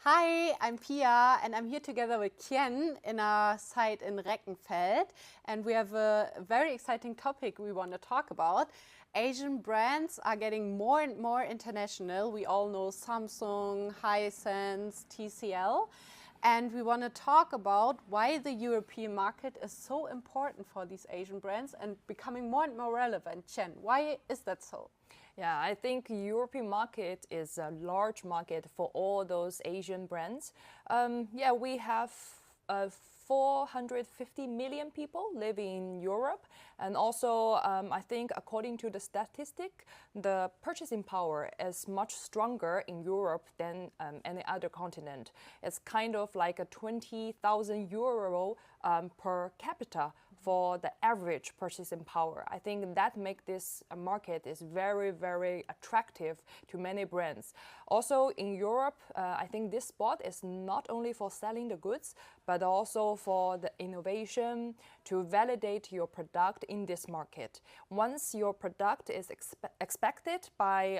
Hi, I'm Pia and I'm here together with Qian in our site in Reckenfeld, and we have a very exciting topic we want to talk about. Asian brands are getting more and more international. We all know Samsung, Hisense, TCL, and we want to talk about why the European market is so important for these Asian brands and becoming more and more relevant. Qian, why is that so? Yeah, I think European market is a large market for all those Asian brands. We have 450 million people living in Europe. And also, I think according to the statistic, the purchasing power is much stronger in Europe than any other continent. It's kind of like a 20,000 euro per capita for the average purchasing power. I think that makes this market is very, very attractive to many brands. Also in Europe, I think this spot is not only for selling the goods, but also for the innovation to validate your product in this market. Once your product is expected by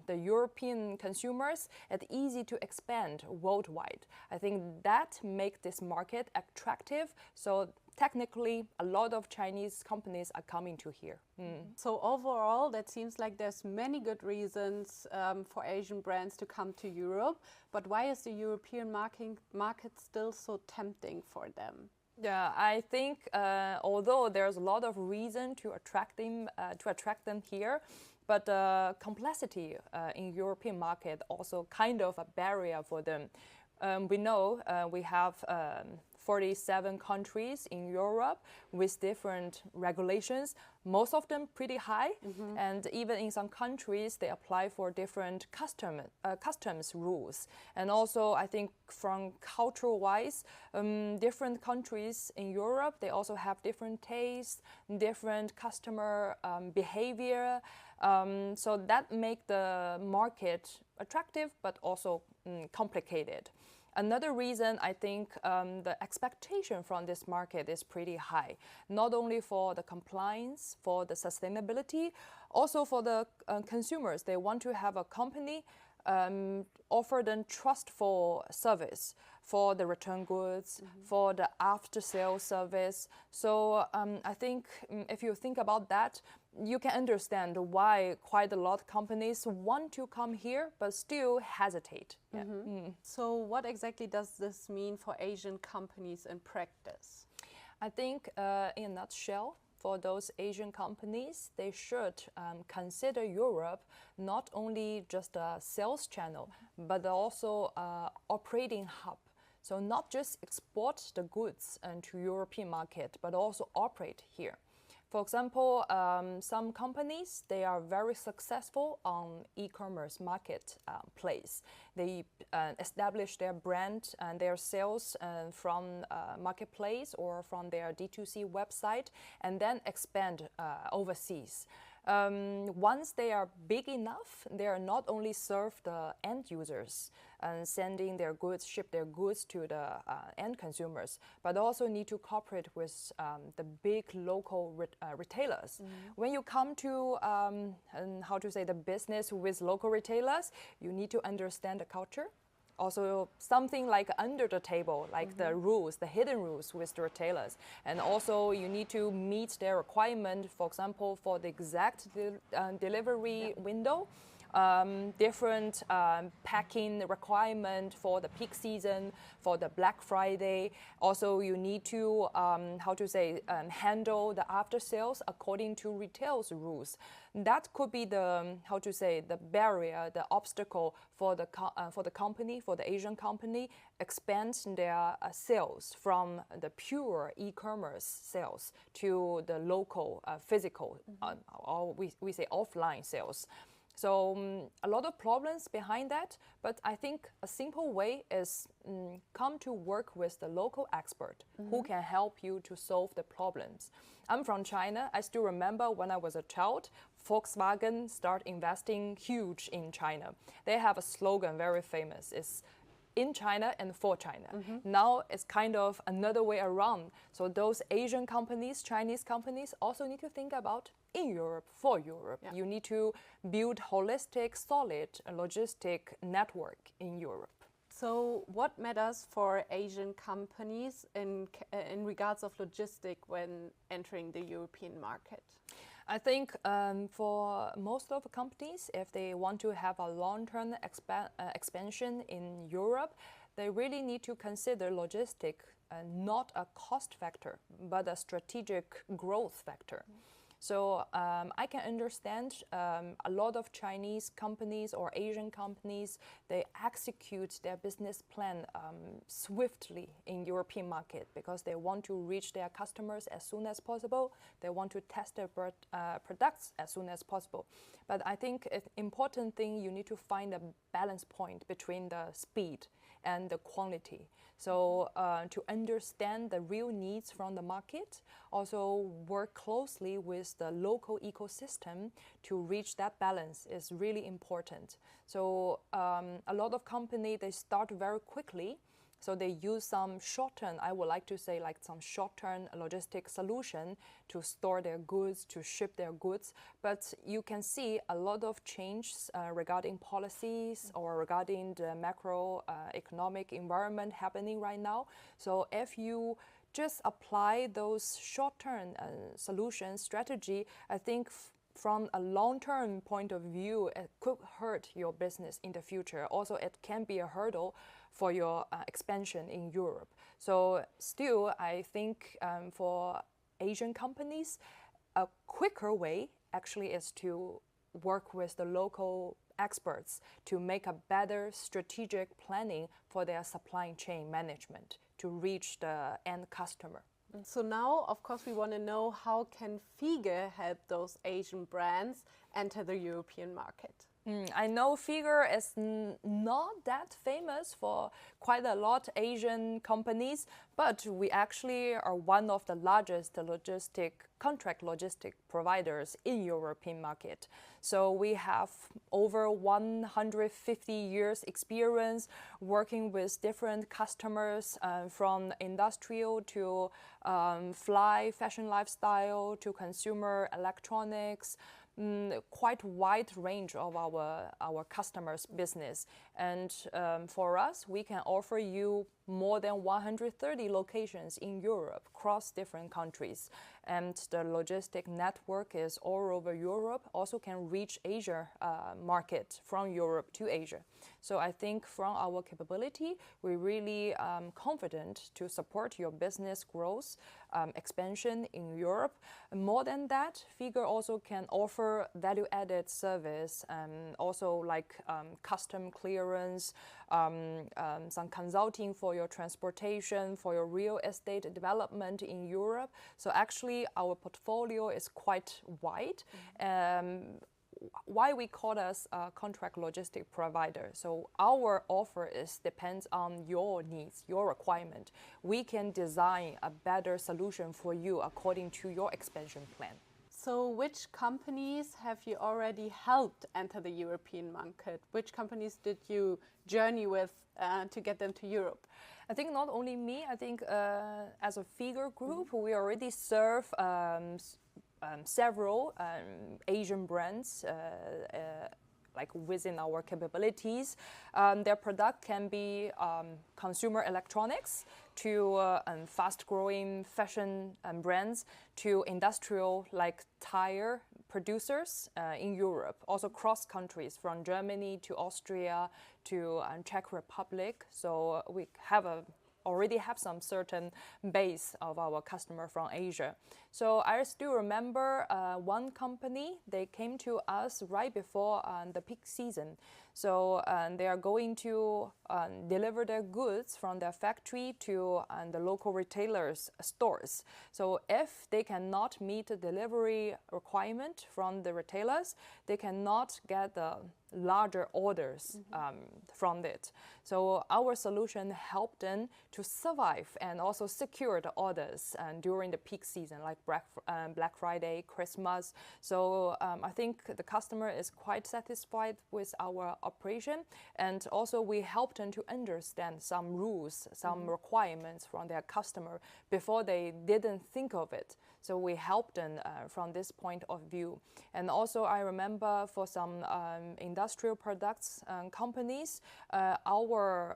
the European consumers, it's easy to expand worldwide. I think that makes this market attractive. So technically, a lot of Chinese companies are coming to here. So overall, that seems like there's many good reasons for Asian brands to come to Europe. But why is the European market still so tempting for them? Yeah, I think although there's a lot of reason to attract them here, but the complexity in European market also kind of a barrier for them. We know we have 47 countries in Europe with different regulations, most of them pretty high, and even in some countries they apply for different customs rules. And also I think from cultural wise, different countries in Europe, they also have different tastes, different customer behavior, so that make the market attractive but also complicated. Another reason I think the expectation from this market is pretty high, not only for the compliance, for the sustainability, also for the consumers. They want to have a company offer them trustful service for the return goods, for the after-sale service. So I think if you think about that, you can understand why quite a lot of companies want to come here but still hesitate. So what exactly does this mean for Asian companies in practice? I think in a nutshell, for those Asian companies, they should consider Europe not only just a sales channel, but also an operating hub. So not just export the goods to European market, but also operate here. For example, some companies, they are very successful on e-commerce marketplace. They establish their brand and their sales from marketplace or from their D2C website and then expand overseas. Once they are big enough, they are not only serve the end users and sending their goods, ship their goods to the end consumers, but also need to cooperate with the big local retailers. When you come to the business with local retailers, you need to understand the culture. Also something like under the table, like the rules, the hidden rules with the retailers. And also you need to meet their requirement, for example, for the exact delivery window, different packing requirement for the peak season, for the Black Friday. Also you need to, handle the after sales according to retail's rules. That could be the, the barrier, the obstacle for the company, for the Asian company, expand their sales from the pure e-commerce sales to the local physical, or we say offline sales. So a lot of problems behind that, but I think a simple way is come to work with the local expert who can help you to solve the problems. I'm from China. I still remember when I was a child, Volkswagen started investing huge in China. They have a slogan very famous, it's in China and for China. Now it's kind of another way around. So those Asian companies, Chinese companies also need to think about in Europe, for Europe. You need to build holistic, solid logistic network in Europe. So what matters for Asian companies in regards of logistics when entering the European market? I think for most of the companies, if they want to have a long-term expansion in Europe, they really need to consider logistics not a cost factor, but a strategic growth factor. So I can understand a lot of Chinese companies or Asian companies, they execute their business plan swiftly in European market because they want to reach their customers as soon as possible. They want to test their products as soon as possible. But I think an important thing, you need to find a balance point between the speed and the quality. So to understand the real needs from the market, also work closely with the local ecosystem to reach that balance is really important. So a lot of companies, they start very quickly. So they use some short-term, I would like to say like some short-term logistic solution to store their goods, to ship their goods. But you can see a lot of changes regarding policies or regarding the macroeconomic environment happening right now. So if you just apply those short-term solution strategy, I think from a long-term point of view, it could hurt your business in the future. Also, it can be a hurdle for your expansion in Europe. So still, I think for Asian companies, a quicker way actually is to work with the local experts to make a better strategic planning for their supply chain management to reach the end customer. So now, of course, we want to know how can Fiege help those Asian brands enter the European market? I know Fiege is not that famous for quite a lot Asian companies, but we actually are one of the largest contract logistic providers in European market. So we have over 150 years experience working with different customers from industrial to fashion lifestyle to consumer electronics. Quite wide range of our customers' business. And for us, we can offer you more than 130 locations in Europe, across different countries. And the logistic network is all over Europe, also can reach Asia market from Europe to Asia. So I think from our capability, we're really confident to support your business growth, expansion in Europe. More than that, Fiege also can offer value-added service, also like custom clearance, some consulting for your transportation, for your real estate development in Europe. So actually, our portfolio is quite wide. Why we call us a contract logistic provider. So our offer depends on your needs, your requirement. We can design a better solution for you according to your expansion plan. So which companies have you already helped enter the European market? Which companies did you journey with to get them to Europe? I think not only me, I think as a Fiege group, we already serve several Asian brands like within our capabilities. Their product can be consumer electronics to fast-growing fashion brands to industrial like tire producers in Europe, also cross countries from Germany to Austria to Czech Republic. So we already have some certain base of our customer from Asia. So I still remember one company, they came to us right before the peak season. So they are going to deliver their goods from their factory to the local retailers' stores. So if they cannot meet the delivery requirement from the retailers, they cannot get the larger orders from it. So our solution helped them to survive and also secure the orders during the peak season, like Black Friday, Christmas. So I think the customer is quite satisfied with our operation. And also we helped them to understand some rules, some requirements from their customer before they didn't think of it. So we helped them from this point of view. And also I remember for some industrial products companies, our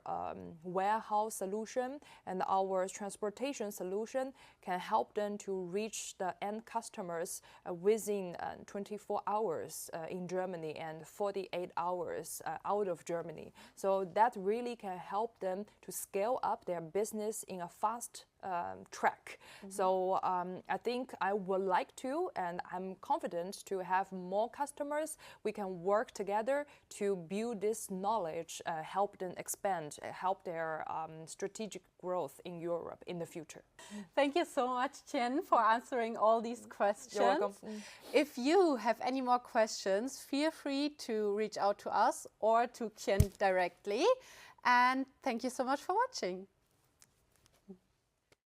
warehouse solution and our transportation solution can help them to reach the end customers within 24 hours in Germany and 48 hours out of Germany. So that really can help them to scale up their business in a fast track. So I think I would like to, and I'm confident to have more customers. We can work together to build this knowledge, help them expand, help their strategic growth in Europe in the future. Thank you so much, Qian, for answering all these questions. You're welcome. If you have any more questions, feel free to reach out to us or to Qian directly. And thank you so much for watching.